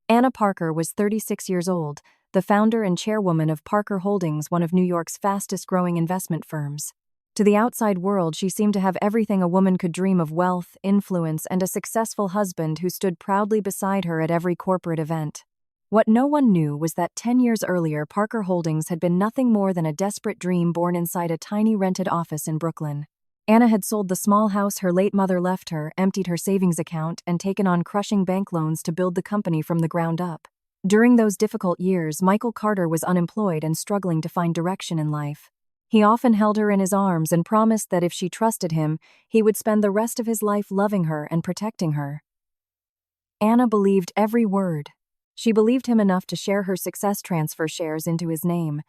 Anna Parker was 36 years old, the founder and chairwoman of Parker Holdings, one of New York's fastest-growing investment firms. To the outside world, she seemed to have everything a woman could dream of: wealth, influence, and a successful husband who stood proudly beside her at every corporate event. What no one knew was that 10 years earlier, Parker Holdings had been nothing more than a desperate dream born inside a tiny rented office in Brooklyn. Anna had sold the small house her late mother left her, emptied her savings account, and taken on crushing bank loans to build the company from the ground up. During those difficult years, Michael Carter was unemployed and struggling to find direction in life. He often held her in his arms and promised that if she trusted him, he would spend the rest of his life loving her and protecting her. Anna believed every word. She believed him enough to share her success transfer shares into his name,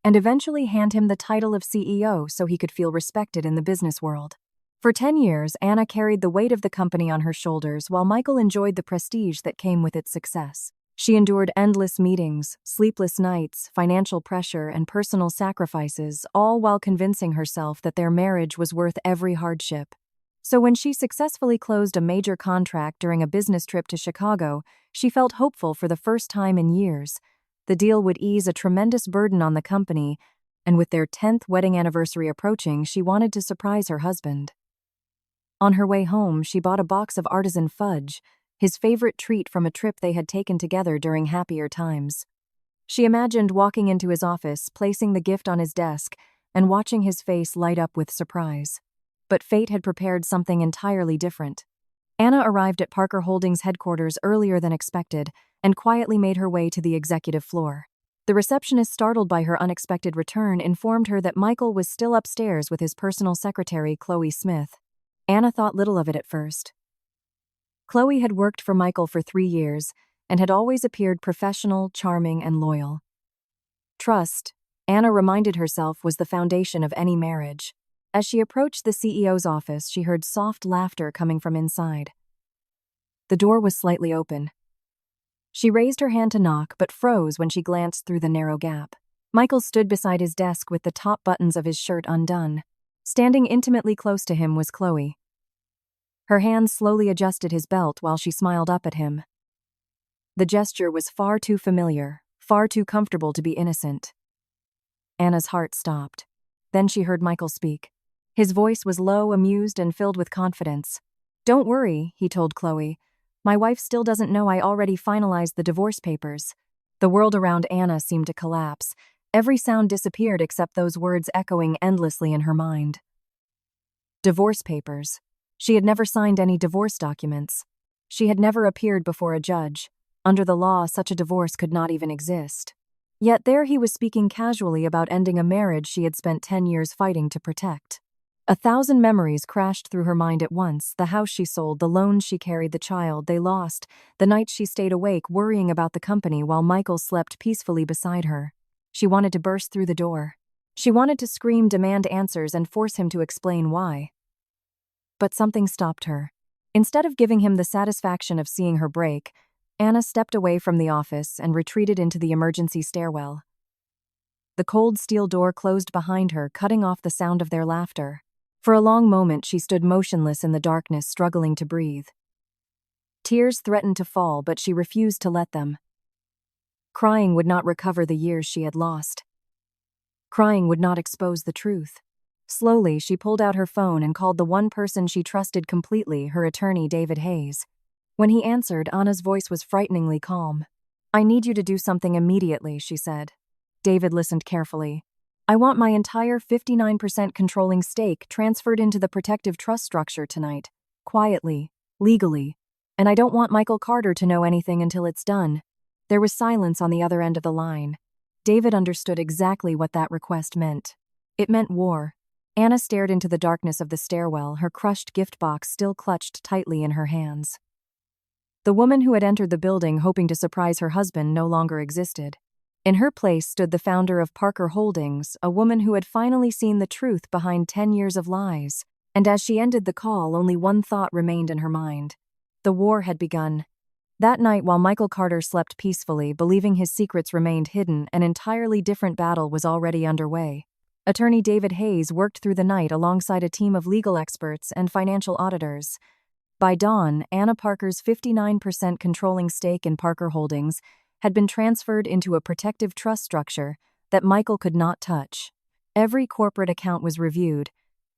and eventually hand him the title of CEO so he could feel respected in the business world. For 10 years, Anna carried the weight of the company on her shoulders while Michael enjoyed the prestige that came with its success. She endured endless meetings, sleepless nights, financial pressure, and personal sacrifices, all while convincing herself that their marriage was worth every hardship. So when she successfully closed a major contract during a business trip to Chicago, she felt hopeful for the first time in years. The deal would ease a tremendous burden on the company, and with their 10th wedding anniversary approaching, she wanted to surprise her husband. On her way home, she bought a box of artisan fudge, his favorite treat from a trip they had taken together during happier times. She imagined walking into his office, placing the gift on his desk, and watching his face light up with surprise. But fate had prepared something entirely different. Anna arrived at Parker Holdings headquarters earlier than expected and quietly made her way to the executive floor. The receptionist, startled by her unexpected return, informed her that Michael was still upstairs with his personal secretary, Chloe Smith. Anna thought little of it at first. Chloe had worked for Michael for 3 years and had always appeared professional, charming, and loyal. Trust, Anna reminded herself, was the foundation of any marriage. As she approached the CEO's office, she heard soft laughter coming from inside. The door was slightly open. She raised her hand to knock, but froze when she glanced through the narrow gap. Michael stood beside his desk with the top buttons of his shirt undone. Standing intimately close to him was Chloe. Her hand slowly adjusted his belt while she smiled up at him. The gesture was far too familiar, far too comfortable to be innocent. Anna's heart stopped. Then she heard Michael speak. His voice was low, amused, and filled with confidence. "Don't worry," he told Chloe. "My wife still doesn't know I already finalized the divorce papers." The world around Anna seemed to collapse. Every sound disappeared except those words echoing endlessly in her mind. Divorce papers. She had never signed any divorce documents. She had never appeared before a judge. Under the law, such a divorce could not even exist. Yet there he was speaking casually about ending a marriage she had spent 10 years fighting to protect. 1,000 memories crashed through her mind at once: the house she sold, the loans she carried, the child they lost, the nights she stayed awake worrying about the company while Michael slept peacefully beside her. She wanted to burst through the door. She wanted to scream, demand answers, and force him to explain why. But something stopped her. Instead of giving him the satisfaction of seeing her break, Anna stepped away from the office and retreated into the emergency stairwell. The cold steel door closed behind her, cutting off the sound of their laughter. For a long moment, she stood motionless in the darkness, struggling to breathe. Tears threatened to fall, but she refused to let them. Crying would not recover the years she had lost. Crying would not expose the truth. Slowly, she pulled out her phone and called the one person she trusted completely, her attorney, David Hayes. When he answered, Anna's voice was frighteningly calm. "I need you to do something immediately," she said. David listened carefully. "I want my entire 59% controlling stake transferred into the protective trust structure tonight, quietly, legally, and I don't want Michael Carter to know anything until it's done." There was silence on the other end of the line. David understood exactly what that request meant. It meant war. Anna stared into the darkness of the stairwell, her crushed gift box still clutched tightly in her hands. The woman who had entered the building hoping to surprise her husband no longer existed. In her place stood the founder of Parker Holdings, a woman who had finally seen the truth behind 10 years of lies. And as she ended the call, only one thought remained in her mind. The war had begun. That night, while Michael Carter slept peacefully, believing his secrets remained hidden, an entirely different battle was already underway. Attorney David Hayes worked through the night alongside a team of legal experts and financial auditors. By dawn, Anna Parker's 59% controlling stake in Parker Holdings had been transferred into a protective trust structure that Michael could not touch. Every corporate account was reviewed,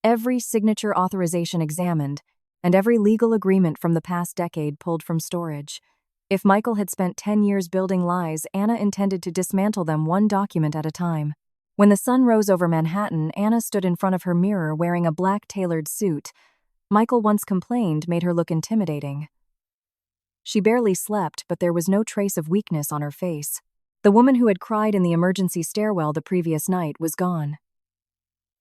every signature authorization examined, and every legal agreement from the past decade pulled from storage. If Michael had spent 10 years building lies, Anna intended to dismantle them one document at a time. When the sun rose over Manhattan, Anna stood in front of her mirror wearing a black tailored suit Michael once complained made her look intimidating. She barely slept, but there was no trace of weakness on her face. The woman who had cried in the emergency stairwell the previous night was gone.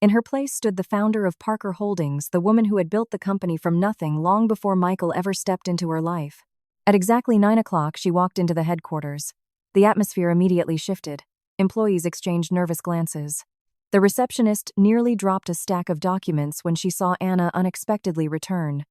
In her place stood the founder of Parker Holdings, the woman who had built the company from nothing long before Michael ever stepped into her life. At exactly 9 o'clock, she walked into the headquarters. The atmosphere immediately shifted. Employees exchanged nervous glances. The receptionist nearly dropped a stack of documents when she saw Anna unexpectedly return.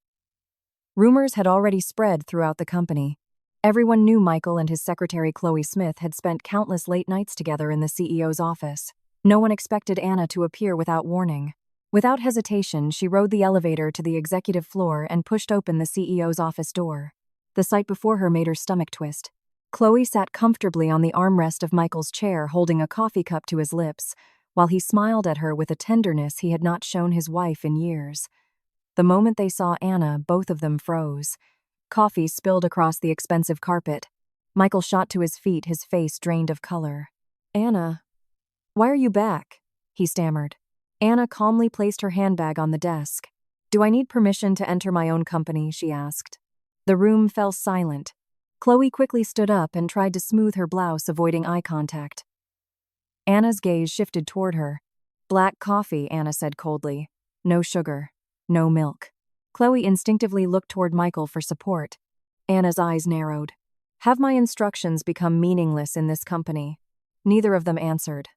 Rumors had already spread throughout the company. Everyone knew Michael and his secretary Chloe Smith had spent countless late nights together in the CEO's office. No one expected Anna to appear without warning. Without hesitation, she rode the elevator to the executive floor and pushed open the CEO's office door. The sight before her made her stomach twist. Chloe sat comfortably on the armrest of Michael's chair, holding a coffee cup to his lips, while he smiled at her with a tenderness he had not shown his wife in years. The moment they saw Anna, both of them froze. Coffee spilled across the expensive carpet. Michael shot to his feet, his face drained of color. "Anna, why are you back?" he stammered. Anna calmly placed her handbag on the desk. "Do I need permission to enter my own company?" she asked. The room fell silent. Chloe quickly stood up and tried to smooth her blouse, avoiding eye contact. Anna's gaze shifted toward her. "Black coffee," Anna said coldly. "No sugar. No milk." Chloe instinctively looked toward Michael for support. Anna's eyes narrowed. "Have my instructions become meaningless in this company?" Neither of them answered.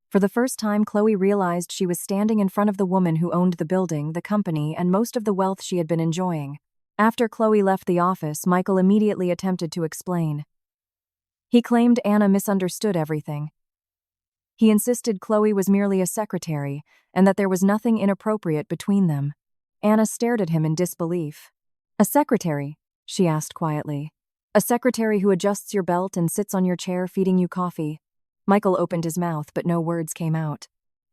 For the first time, Chloe realized she was standing in front of the woman who owned the building, the company, and most of the wealth she had been enjoying. After Chloe left the office, Michael immediately attempted to explain. He claimed Anna misunderstood everything. He insisted Chloe was merely a secretary and that there was nothing inappropriate between them. Anna stared at him in disbelief. "A secretary?" she asked quietly. "A secretary who adjusts your belt and sits on your chair feeding you coffee?" Michael opened his mouth, but no words came out.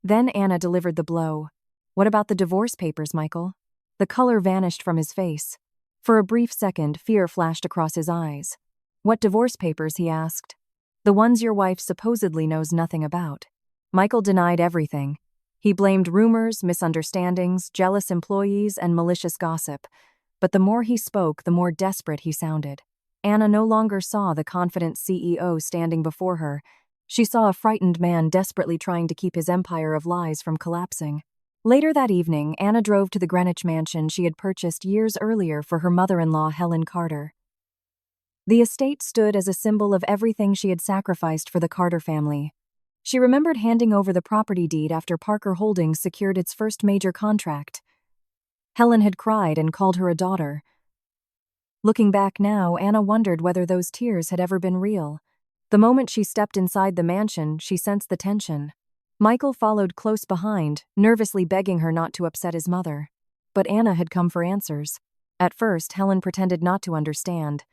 Then Anna delivered the blow. "What about the divorce papers, Michael?" The color vanished from his face. For a brief second, fear flashed across his eyes. "What divorce papers?" he asked. "The ones your wife supposedly knows nothing about." Michael denied everything. He blamed rumors, misunderstandings, jealous employees, and malicious gossip. But the more he spoke, the more desperate he sounded. Anna no longer saw the confident CEO standing before her. She saw a frightened man desperately trying to keep his empire of lies from collapsing. Later that evening, Anna drove to the Greenwich mansion she had purchased years earlier for her mother-in-law, Helen Carter. The estate stood as a symbol of everything she had sacrificed for the Carter family. She remembered handing over the property deed after Parker Holdings secured its first major contract. Helen had cried and called her a daughter. Looking back now, Anna wondered whether those tears had ever been real. The moment she stepped inside the mansion, she sensed the tension. Michael followed close behind, nervously begging her not to upset his mother. But Anna had come for answers. At first, Helen pretended not to understand.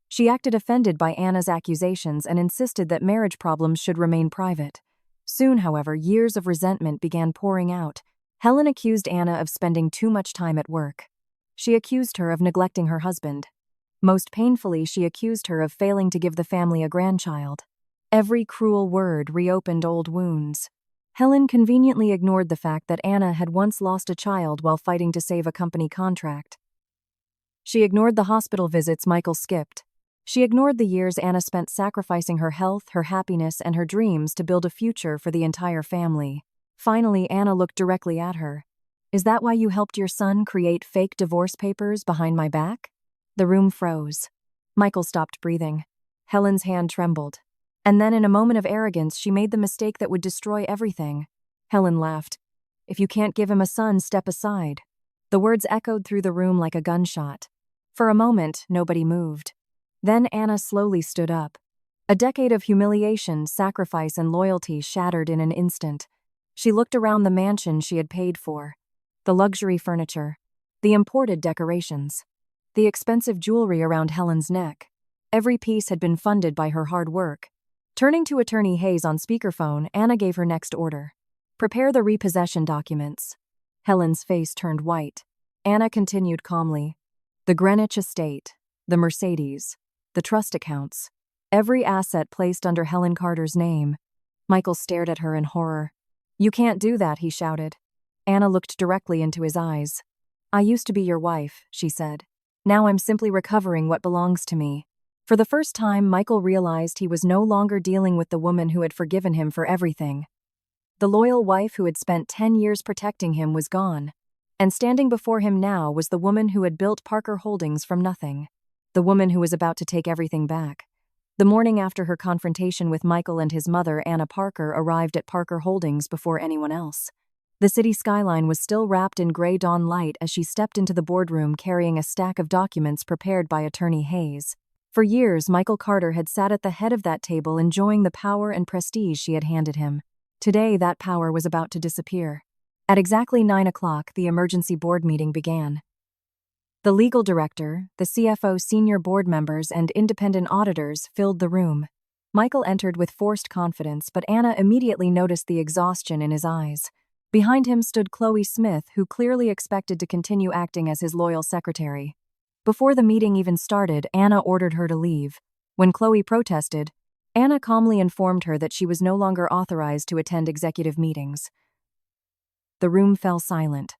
She acted offended by Anna's accusations and insisted that marriage problems should remain private. Soon, however, years of resentment began pouring out. Helen accused Anna of spending too much time at work. She accused her of neglecting her husband. Most painfully, she accused her of failing to give the family a grandchild. Every cruel word reopened old wounds. Helen conveniently ignored the fact that Anna had once lost a child while fighting to save a company contract. She ignored the hospital visits Michael skipped. She ignored the years Anna spent sacrificing her health, her happiness, and her dreams to build a future for the entire family. Finally, Anna looked directly at her. "Is that why you helped your son create fake divorce papers behind my back?" The room froze. Michael stopped breathing. Helen's hand trembled. And then, in a moment of arrogance, she made the mistake that would destroy everything. Helen laughed. "If you can't give him a son, step aside." The words echoed through the room like a gunshot. For a moment, nobody moved. Then Anna slowly stood up. A decade of humiliation, sacrifice, and loyalty shattered in an instant. She looked around the mansion she had paid for. The luxury furniture. The imported decorations. the expensive jewelry around Helen's neck. Every piece had been funded by her hard work. Turning to Attorney Hayes on speakerphone, Anna gave her next order. Prepare the repossession documents. Helen's face turned white. Anna continued calmly. The Greenwich estate, the Mercedes, the trust accounts, every asset placed under Helen Carter's name. Michael stared at her in horror. You can't do that, he shouted. Anna looked directly into his eyes. I used to be your wife, she said. Now I'm simply recovering what belongs to me. For the first time, Michael realized he was no longer dealing with the woman who had forgiven him for everything. The loyal wife who had spent 10 years protecting him was gone. And standing before him now was the woman who had built Parker Holdings from nothing. The woman who was about to take everything back. The morning after her confrontation with Michael and his mother, Anna Parker arrived at Parker Holdings before anyone else. The city skyline was still wrapped in gray dawn light as she stepped into the boardroom carrying a stack of documents prepared by Attorney Hayes. For years, Michael Carter had sat at the head of that table enjoying the power and prestige she had handed him. Today, that power was about to disappear. At exactly 9 o'clock, the emergency board meeting began. The legal director, the CFO, senior board members, and independent auditors filled the room. Michael entered with forced confidence, but Anna immediately noticed the exhaustion in his eyes. Behind him stood Chloe Smith, who clearly expected to continue acting as his loyal secretary. Before the meeting even started, Anna ordered her to leave. When Chloe protested, Anna calmly informed her that she was no longer authorized to attend executive meetings. The room fell silent.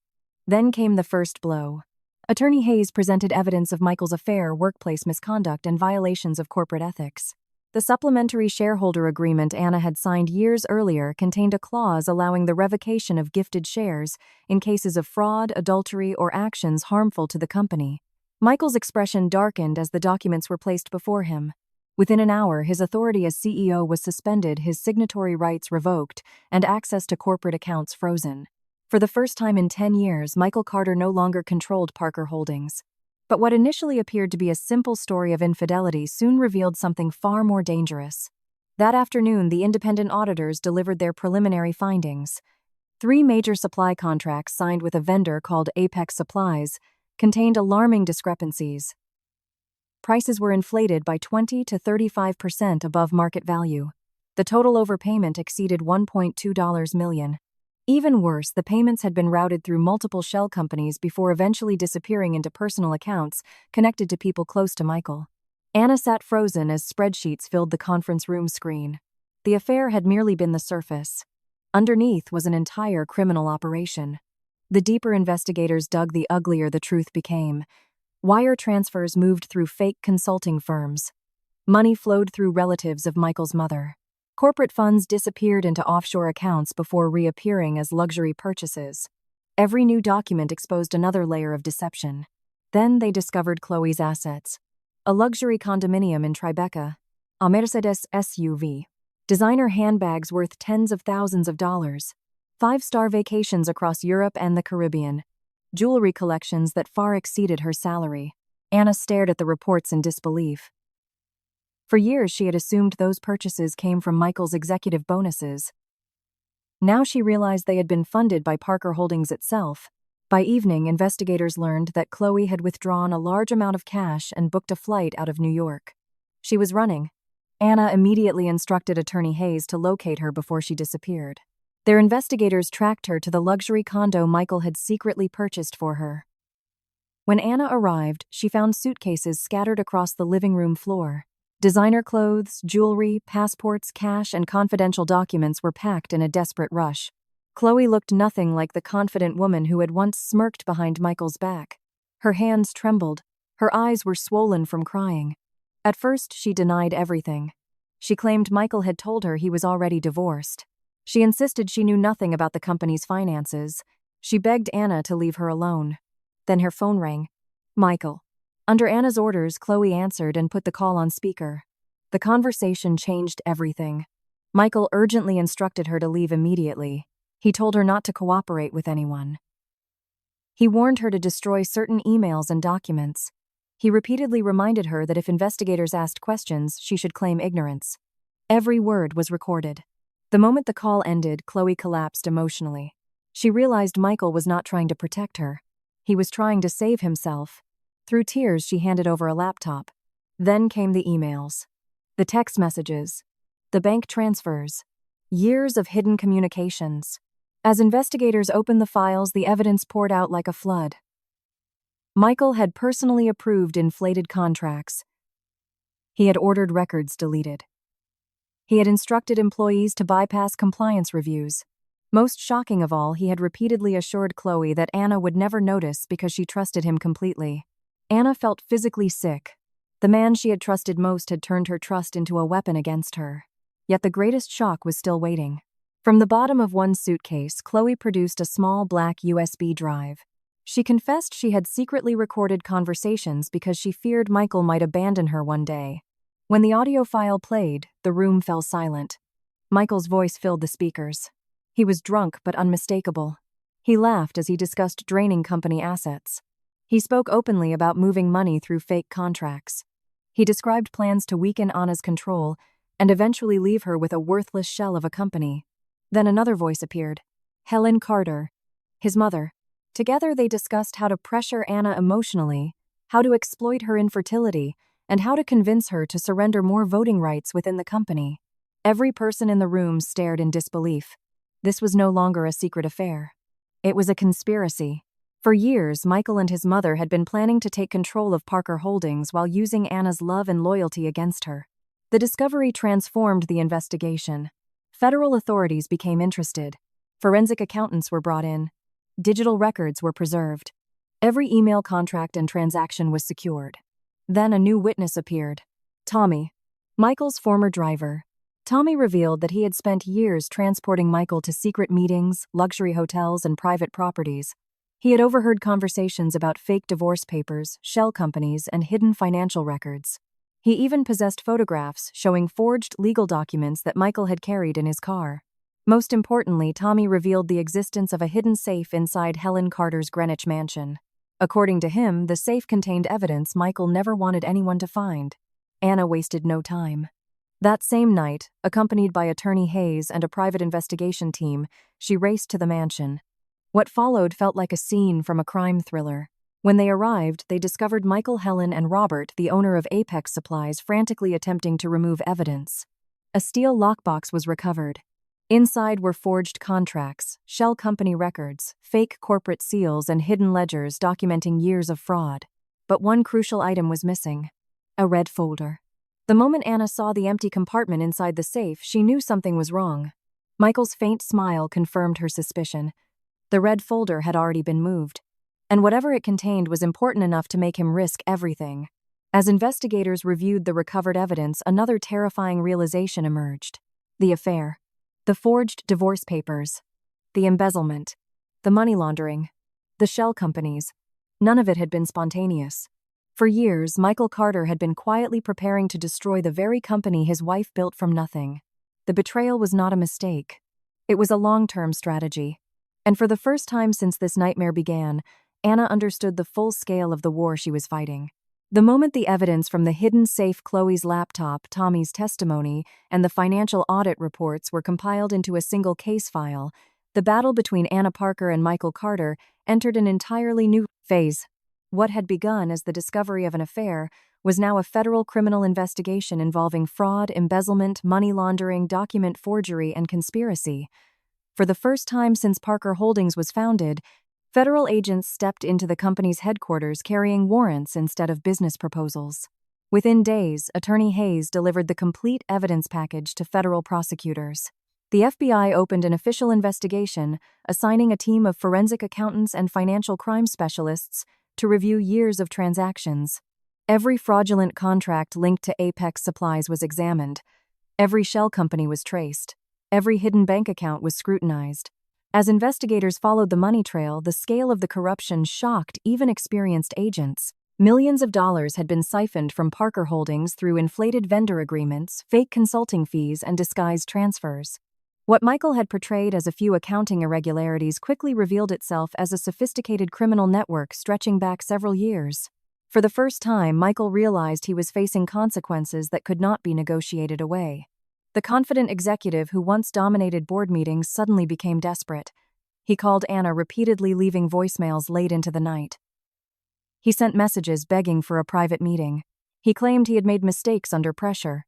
Then came the first blow. Attorney Hayes presented evidence of Michael's affair, workplace misconduct, and violations of corporate ethics. The supplementary shareholder agreement Anna had signed years earlier contained a clause allowing the revocation of gifted shares in cases of fraud, adultery, or actions harmful to the company. Michael's expression darkened as the documents were placed before him. Within an hour, his authority as CEO was suspended, his signatory rights revoked, and access to corporate accounts frozen. For the first time in 10 years, Michael Carter no longer controlled Parker Holdings. But what initially appeared to be a simple story of infidelity soon revealed something far more dangerous. That afternoon, the independent auditors delivered their preliminary findings. 3 major supply contracts signed with a vendor called Apex Supplies contained alarming discrepancies. Prices were inflated by 20 to 35% above market value. The total overpayment exceeded $1.2 million. Even worse, the payments had been routed through multiple shell companies before eventually disappearing into personal accounts connected to people close to Michael. Anna sat frozen as spreadsheets filled the conference room screen. The affair had merely been the surface. Underneath was an entire criminal operation. The deeper investigators dug, the uglier the truth became. Wire transfers moved through fake consulting firms. Money flowed through relatives of Michael's mother. Corporate funds disappeared into offshore accounts before reappearing as luxury purchases. Every new document exposed another layer of deception. Then they discovered Chloe's assets. A luxury condominium in Tribeca, a Mercedes SUV, designer handbags worth tens of thousands of dollars, 5-star vacations across Europe and the Caribbean, jewelry collections that far exceeded her salary. Anna stared at the reports in disbelief. For years, she had assumed those purchases came from Michael's executive bonuses. Now she realized they had been funded by Parker Holdings itself. By evening, investigators learned that Chloe had withdrawn a large amount of cash and booked a flight out of New York. She was running. Anna immediately instructed Attorney Hayes to locate her before she disappeared. Their investigators tracked her to the luxury condo Michael had secretly purchased for her. When Anna arrived, she found suitcases scattered across the living room floor. Designer clothes, jewelry, passports, cash, and confidential documents were packed in a desperate rush. Chloe looked nothing like the confident woman who had once smirked behind Michael's back. Her hands trembled. Her eyes were swollen from crying. At first, she denied everything. She claimed Michael had told her he was already divorced. She insisted she knew nothing about the company's finances. She begged Anna to leave her alone. Then her phone rang. Michael. Under Anna's orders, Chloe answered and put the call on speaker. The conversation changed everything. Michael urgently instructed her to leave immediately. He told her not to cooperate with anyone. He warned her to destroy certain emails and documents. He repeatedly reminded her that if investigators asked questions, she should claim ignorance. Every word was recorded. The moment the call ended, Chloe collapsed emotionally. She realized Michael was not trying to protect her. He was trying to save himself. Through tears, she handed over a laptop. Then came the emails, the text messages, the bank transfers, years of hidden communications. As investigators opened the files, the evidence poured out like a flood. Michael had personally approved inflated contracts. He had ordered records deleted. He had instructed employees to bypass compliance reviews. Most shocking of all, he had repeatedly assured Chloe that Anna would never notice because she trusted him completely. Anna felt physically sick. The man she had trusted most had turned her trust into a weapon against her. Yet the greatest shock was still waiting. From the bottom of one suitcase, Chloe produced a small black USB drive. She confessed she had secretly recorded conversations because she feared Michael might abandon her one day. When the audio file played, the room fell silent. Michael's voice filled the speakers. He was drunk but unmistakable. He laughed as he discussed draining company assets. He spoke openly about moving money through fake contracts. He described plans to weaken Anna's control and eventually leave her with a worthless shell of a company. Then another voice appeared. Helen Carter, his mother. Together they discussed how to pressure Anna emotionally, how to exploit her infertility, and how to convince her to surrender more voting rights within the company. Every person in the room stared in disbelief. This was no longer a secret affair. It was a conspiracy. For years, Michael and his mother had been planning to take control of Parker Holdings while using Anna's love and loyalty against her. The discovery transformed the investigation. Federal authorities became interested. Forensic accountants were brought in. Digital records were preserved. Every email contract and transaction was secured. Then a new witness appeared. Tommy, Michael's former driver. Tommy revealed that he had spent years transporting Michael to secret meetings, luxury hotels, and private properties. He had overheard conversations about fake divorce papers, shell companies, and hidden financial records. He even possessed photographs showing forged legal documents that Michael had carried in his car. Most importantly, Tommy revealed the existence of a hidden safe inside Helen Carter's Greenwich mansion. According to him, the safe contained evidence Michael never wanted anyone to find. Anna wasted no time. That same night, accompanied by attorney Hayes and a private investigation team, she raced to the mansion. What followed felt like a scene from a crime thriller. When they arrived, they discovered Michael, Helen, and Robert, the owner of Apex Supplies, frantically attempting to remove evidence. A steel lockbox was recovered. Inside were forged contracts, shell company records, fake corporate seals, and hidden ledgers documenting years of fraud. But one crucial item was missing: a red folder. The moment Anna saw the empty compartment inside the safe, she knew something was wrong. Michael's faint smile confirmed her suspicion. The red folder had already been moved, and whatever it contained was important enough to make him risk everything. As investigators reviewed the recovered evidence, another terrifying realization emerged. The affair. The forged divorce papers, the embezzlement, the money laundering, the shell companies. None of it had been spontaneous. For years, Michael Carter had been quietly preparing to destroy the very company his wife built from nothing. The betrayal was not a mistake. It was a long-term strategy. And for the first time since this nightmare began, Anna understood the full scale of the war she was fighting. The moment the evidence from the hidden safe, Chloe's laptop, Tommy's testimony, and the financial audit reports were compiled into a single case file, the battle between Anna Parker and Michael Carter entered an entirely new phase. What had begun as the discovery of an affair was now a federal criminal investigation involving fraud, embezzlement, money laundering, document forgery, and conspiracy. For the first time since Parker Holdings was founded, federal agents stepped into the company's headquarters carrying warrants instead of business proposals. Within days, attorney Hayes delivered the complete evidence package to federal prosecutors. The FBI opened an official investigation, assigning a team of forensic accountants and financial crime specialists to review years of transactions. Every fraudulent contract linked to Apex Supplies was examined. Every shell company was traced. Every hidden bank account was scrutinized. As investigators followed the money trail, the scale of the corruption shocked even experienced agents. Millions of dollars had been siphoned from Parker Holdings through inflated vendor agreements, fake consulting fees, and disguised transfers. What Michael had portrayed as a few accounting irregularities quickly revealed itself as a sophisticated criminal network stretching back several years. For the first time, Michael realized he was facing consequences that could not be negotiated away. The confident executive who once dominated board meetings suddenly became desperate. He called Anna repeatedly, leaving voicemails late into the night. He sent messages begging for a private meeting. He claimed he had made mistakes under pressure.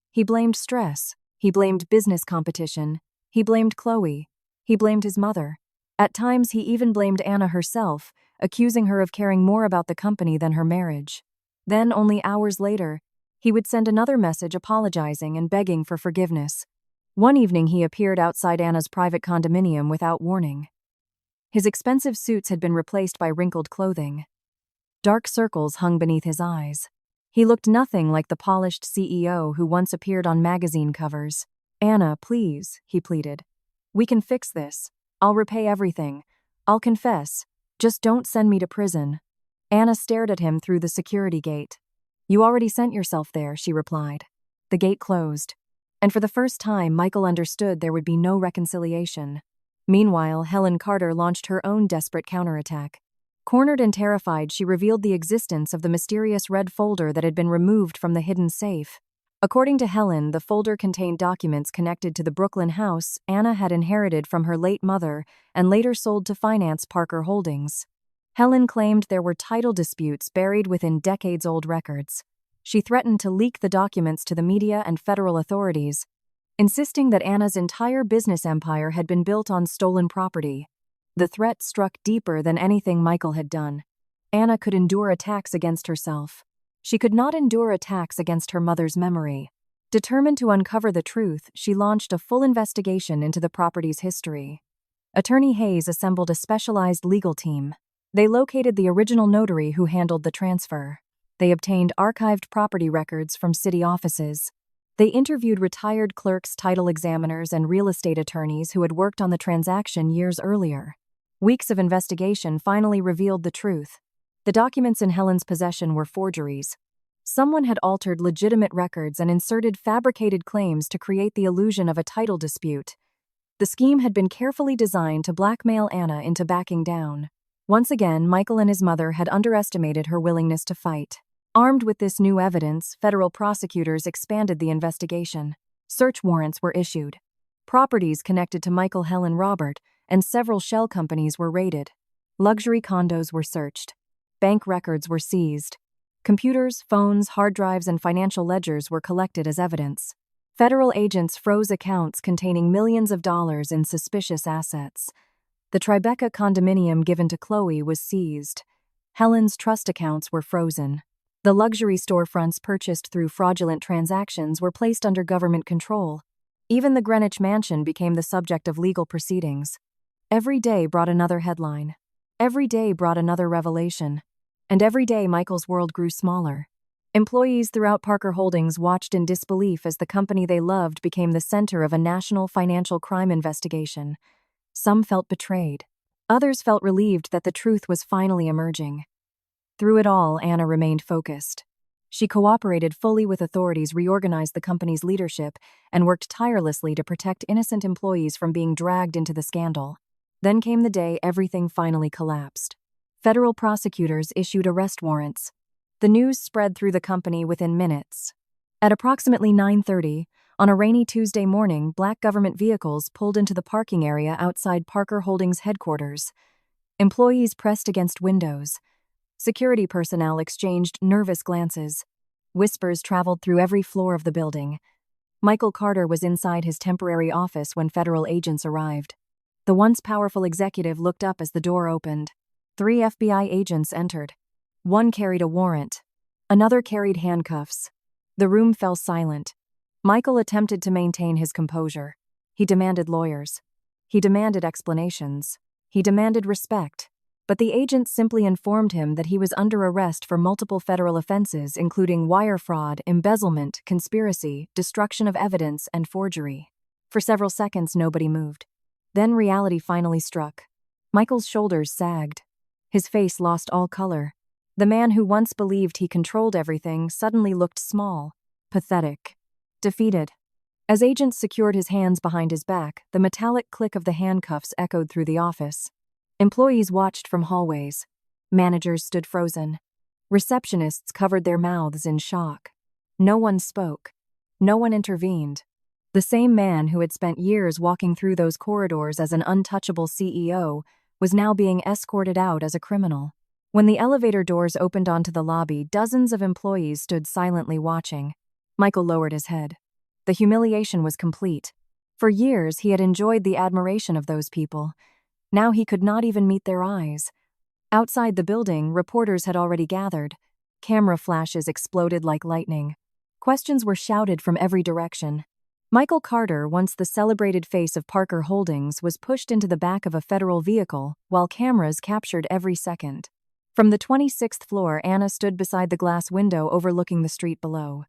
He blamed stress. He blamed business competition. He blamed Chloe. He blamed his mother. At times, he even blamed Anna herself, accusing her of caring more about the company than her marriage. Then, only hours later, he would send another message apologizing and begging for forgiveness. One evening, he appeared outside Anna's private condominium without warning. His expensive suits had been replaced by wrinkled clothing. Dark circles hung beneath his eyes. He looked nothing like the polished CEO who once appeared on magazine covers. "Anna, please," he pleaded. "We can fix this. I'll repay everything. I'll confess. Just don't send me to prison." Anna stared at him through the security gate. "You already sent yourself there," she replied. The gate closed. And for the first time, Michael understood there would be no reconciliation. Meanwhile, Helen Carter launched her own desperate counterattack. Cornered and terrified, she revealed the existence of the mysterious red folder that had been removed from the hidden safe. According to Helen, the folder contained documents connected to the Brooklyn house Anna had inherited from her late mother and later sold to finance Parker Holdings. Helen claimed there were title disputes buried within decades-old records. She threatened to leak the documents to the media and federal authorities, insisting that Anna's entire business empire had been built on stolen property. The threat struck deeper than anything Michael had done. Anna could endure attacks against herself. She could not endure attacks against her mother's memory. Determined to uncover the truth, she launched a full investigation into the property's history. Attorney Hayes assembled a specialized legal team. They located the original notary who handled the transfer. They obtained archived property records from city offices. They interviewed retired clerks, title examiners, and real estate attorneys who had worked on the transaction years earlier. Weeks of investigation finally revealed the truth. The documents in Helen's possession were forgeries. Someone had altered legitimate records and inserted fabricated claims to create the illusion of a title dispute. The scheme had been carefully designed to blackmail Anna into backing down. Once again, Michael and his mother had underestimated her willingness to fight. Armed with this new evidence, federal prosecutors expanded the investigation. Search warrants were issued. Properties connected to Michael, Helen, Robert, and several shell companies were raided. Luxury condos were searched. Bank records were seized. Computers, phones, hard drives, and financial ledgers were collected as evidence. Federal agents froze accounts containing millions of dollars in suspicious assets. The Tribeca condominium given to Chloe was seized. Helen's trust accounts were frozen. The luxury storefronts purchased through fraudulent transactions were placed under government control. Even the Greenwich mansion became the subject of legal proceedings. Every day brought another headline. Every day brought another revelation. And every day Michael's world grew smaller. Employees throughout Parker Holdings watched in disbelief as the company they loved became the center of a national financial crime investigation. Some felt betrayed. Others felt relieved that the truth was finally emerging. Through it all, Anna remained focused. She cooperated fully with authorities, reorganized the company's leadership, and worked tirelessly to protect innocent employees from being dragged into the scandal. Then came the day everything finally collapsed. Federal prosecutors issued arrest warrants. The news spread through the company within minutes. At approximately 9:30, on a rainy Tuesday morning, black government vehicles pulled into the parking area outside Parker Holdings headquarters. Employees pressed against windows. Security personnel exchanged nervous glances. Whispers traveled through every floor of the building. Michael Carter was inside his temporary office when federal agents arrived. The once powerful executive looked up as the door opened. 3 FBI agents entered. One carried a warrant. Another carried handcuffs. The room fell silent. Michael attempted to maintain his composure. He demanded lawyers. He demanded explanations. He demanded respect. But the agents simply informed him that he was under arrest for multiple federal offenses, including wire fraud, embezzlement, conspiracy, destruction of evidence, and forgery. For several seconds, nobody moved. Then reality finally struck. Michael's shoulders sagged. His face lost all color. The man who once believed he controlled everything suddenly looked small, pathetic, defeated. As agents secured his hands behind his back, the metallic click of the handcuffs echoed through the office. Employees watched from hallways. Managers stood frozen. Receptionists covered their mouths in shock. No one spoke. No one intervened. The same man who had spent years walking through those corridors as an untouchable CEO was now being escorted out as a criminal. When the elevator doors opened onto the lobby, dozens of employees stood silently watching. Michael lowered his head. The humiliation was complete. For years, he had enjoyed the admiration of those people. Now he could not even meet their eyes. Outside the building, reporters had already gathered. Camera flashes exploded like lightning. Questions were shouted from every direction. Michael Carter, once the celebrated face of Parker Holdings, was pushed into the back of a federal vehicle, while cameras captured every second. From the 26th floor, Anna stood beside the glass window overlooking the street below.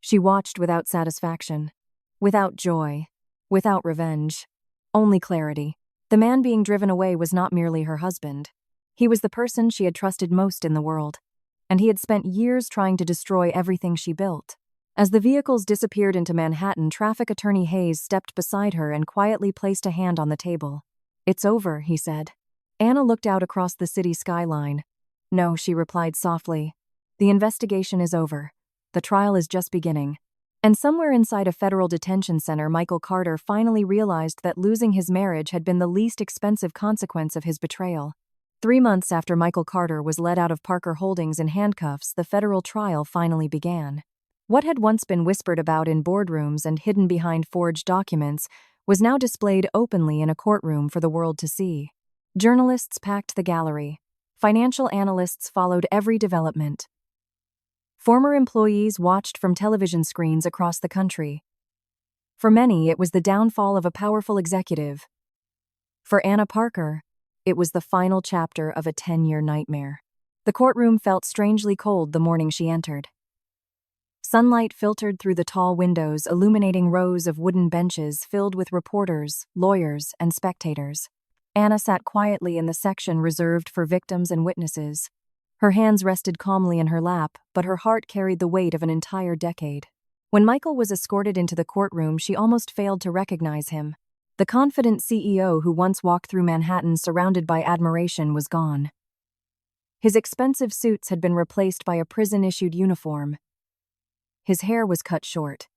She watched without satisfaction, without joy, without revenge. Only clarity. The man being driven away was not merely her husband. He was the person she had trusted most in the world, and he had spent years trying to destroy everything she built. As the vehicles disappeared into Manhattan, Traffic Attorney Hayes stepped beside her and quietly placed a hand on the table. "It's over," he said. Anna looked out across the city skyline. "No," she replied softly. "The investigation is over. The trial is just beginning." And somewhere inside a federal detention center, Michael Carter finally realized that losing his marriage had been the least expensive consequence of his betrayal. 3 months after Michael Carter was led out of Parker Holdings in handcuffs, the federal trial finally began. What had once been whispered about in boardrooms and hidden behind forged documents was now displayed openly in a courtroom for the world to see. Journalists packed the gallery. Financial analysts followed every development. Former employees watched from television screens across the country. For many, it was the downfall of a powerful executive. For Anna Parker, it was the final chapter of a 10-year nightmare. The courtroom felt strangely cold the morning she entered. Sunlight filtered through the tall windows, illuminating rows of wooden benches filled with reporters, lawyers, and spectators. Anna sat quietly in the section reserved for victims and witnesses. Her hands rested calmly in her lap, but her heart carried the weight of an entire decade. When Michael was escorted into the courtroom, she almost failed to recognize him. The confident CEO who once walked through Manhattan surrounded by admiration was gone. His expensive suits had been replaced by a prison-issued uniform. His hair was cut short.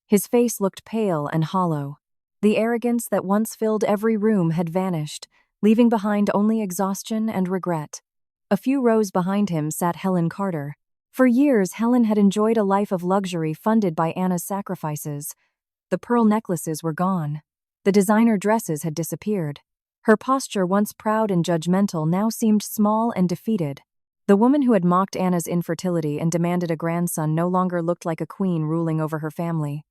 His face looked pale and hollow. The arrogance that once filled every room had vanished, leaving behind only exhaustion and regret. A few rows behind him sat Helen Carter. For years, Helen had enjoyed a life of luxury funded by Anna's sacrifices. The pearl necklaces were gone. The designer dresses had disappeared. Her posture, once proud and judgmental, now seemed small and defeated. The woman who had mocked Anna's infertility and demanded a grandson no longer looked like a queen ruling over her family.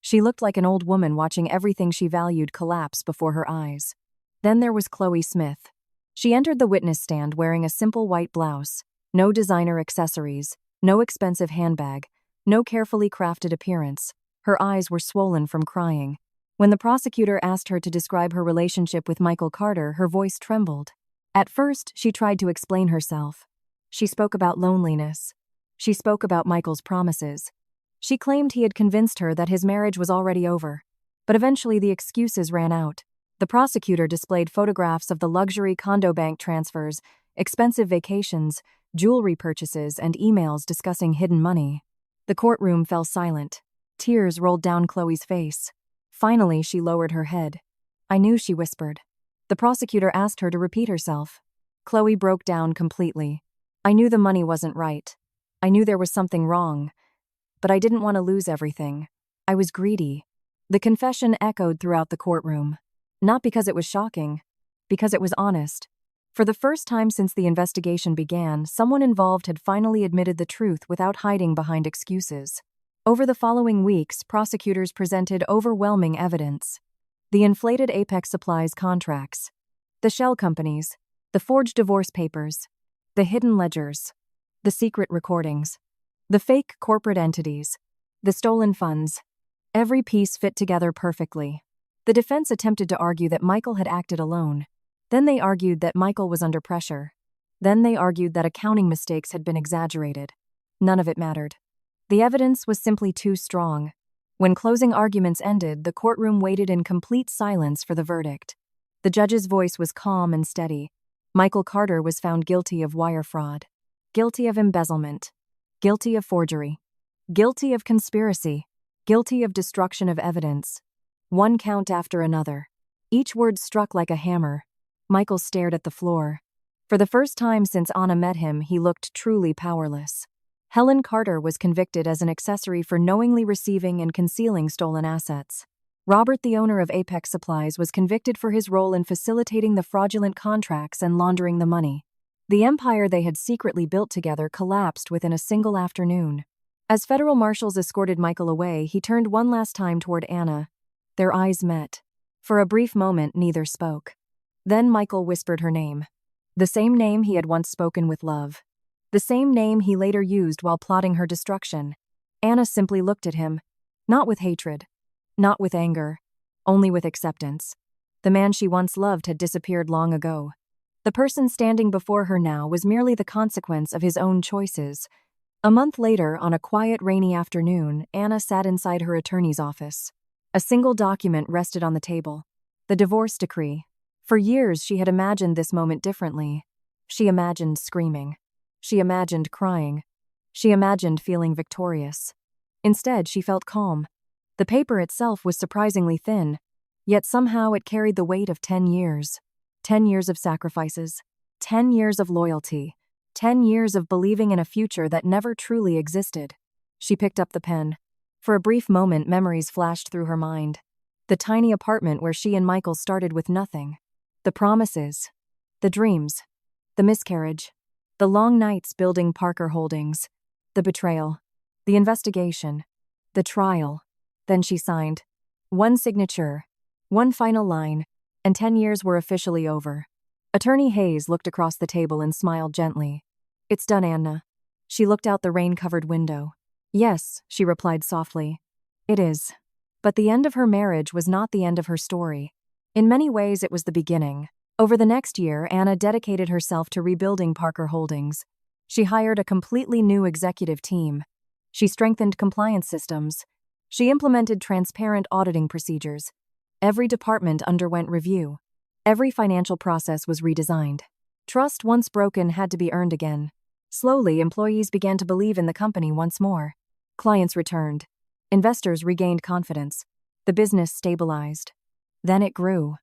She looked like an old woman watching everything she valued collapse before her eyes. Then there was Chloe Smith. She entered the witness stand wearing a simple white blouse, no designer accessories, no expensive handbag, no carefully crafted appearance. Her eyes were swollen from crying. When the prosecutor asked her to describe her relationship with Michael Carter, her voice trembled. At first, she tried to explain herself. She spoke about loneliness. She spoke about Michael's promises. She claimed he had convinced her that his marriage was already over. But eventually the excuses ran out. The prosecutor displayed photographs of the luxury condo bank transfers, expensive vacations, jewelry purchases, and emails discussing hidden money. The courtroom fell silent. Tears rolled down Chloe's face. Finally, she lowered her head. "I knew," she whispered. The prosecutor asked her to repeat herself. Chloe broke down completely. "I knew the money wasn't right. I knew there was something wrong. But I didn't want to lose everything. I was greedy." The confession echoed throughout the courtroom. Not because it was shocking, because it was honest. For the first time since the investigation began, someone involved had finally admitted the truth without hiding behind excuses. Over the following weeks, prosecutors presented overwhelming evidence. The inflated Apex Supplies contracts, the shell companies, the forged divorce papers, the hidden ledgers, the secret recordings, the fake corporate entities, the stolen funds. Every piece fit together perfectly. The defense attempted to argue that Michael had acted alone. Then they argued that Michael was under pressure. Then they argued that accounting mistakes had been exaggerated. None of it mattered. The evidence was simply too strong. When closing arguments ended, the courtroom waited in complete silence for the verdict. The judge's voice was calm and steady. Michael Carter was found guilty of wire fraud, guilty of embezzlement, guilty of forgery, guilty of conspiracy, guilty of destruction of evidence. One count after another. Each word struck like a hammer. Michael stared at the floor. For the first time since Anna met him, he looked truly powerless. Helen Carter was convicted as an accessory for knowingly receiving and concealing stolen assets. Robert, the owner of Apex Supplies, was convicted for his role in facilitating the fraudulent contracts and laundering the money. The empire they had secretly built together collapsed within a single afternoon. As federal marshals escorted Michael away, he turned one last time toward Anna. Their eyes met. For a brief moment, neither spoke. Then Michael whispered her name. The same name he had once spoken with love. The same name he later used while plotting her destruction. Anna simply looked at him. Not with hatred. Not with anger. Only with acceptance. The man she once loved had disappeared long ago. The person standing before her now was merely the consequence of his own choices. A month later, on a quiet, rainy afternoon, Anna sat inside her attorney's office. A single document rested on the table. The divorce decree. For years, she had imagined this moment differently. She imagined screaming. She imagined crying. She imagined feeling victorious. Instead, she felt calm. The paper itself was surprisingly thin, yet somehow it carried the weight of 10 years. 10 years of sacrifices. 10 years of loyalty. 10 years of believing in a future that never truly existed. She picked up the pen. For a brief moment, memories flashed through her mind. The tiny apartment where she and Michael started with nothing. The promises. The dreams. The miscarriage. The long nights building Parker Holdings. The betrayal. The investigation. The trial. Then she signed. One signature. One final line. And 10 years were officially over. Attorney Hayes looked across the table and smiled gently. It's done, Anna. She looked out the rain-covered window. Yes, she replied softly. It is. But the end of her marriage was not the end of her story. In many ways, it was the beginning. Over the next year, Anna dedicated herself to rebuilding Parker Holdings. She hired a completely new executive team. She strengthened compliance systems. She implemented transparent auditing procedures. Every department underwent review. Every financial process was redesigned. Trust once broken had to be earned again. Slowly, employees began to believe in the company once more. Clients returned. Investors regained confidence. The business stabilized. Then it grew.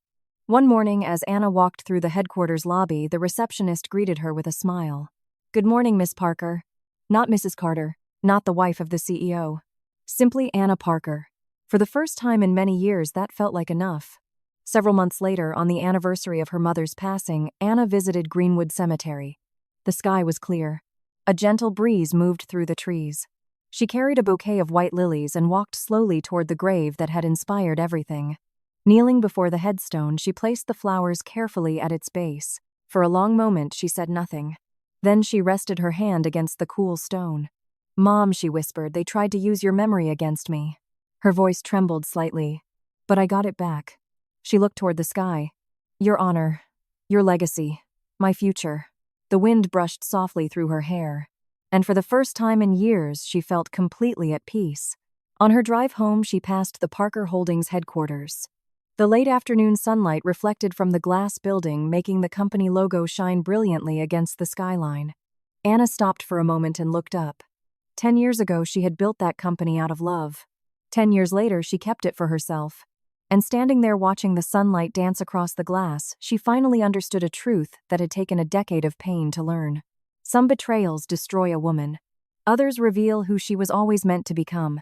One morning, as Anna walked through the headquarters lobby, the receptionist greeted her with a smile. Good morning, Miss Parker. Not Mrs. Carter, not the wife of the CEO. Simply Anna Parker. For the first time in many years, that felt like enough. Several months later, on the anniversary of her mother's passing, Anna visited Greenwood Cemetery. The sky was clear. A gentle breeze moved through the trees. She carried a bouquet of white lilies and walked slowly toward the grave that had inspired everything. Kneeling before the headstone, she placed the flowers carefully at its base. For a long moment, she said nothing. Then she rested her hand against the cool stone. Mom, she whispered, they tried to use your memory against me. Her voice trembled slightly. But I got it back. She looked toward the sky. Your honor. Your legacy. My future. The wind brushed softly through her hair. And for the first time in years, she felt completely at peace. On her drive home, she passed the Parker Holdings headquarters. The late afternoon sunlight reflected from the glass building, making the company logo shine brilliantly against the skyline. Anna stopped for a moment and looked up. 10 years ago, she had built that company out of love. 10 years later, she kept it for herself. And standing there watching the sunlight dance across the glass, she finally understood a truth that had taken a decade of pain to learn. Some betrayals destroy a woman. Others reveal who she was always meant to become.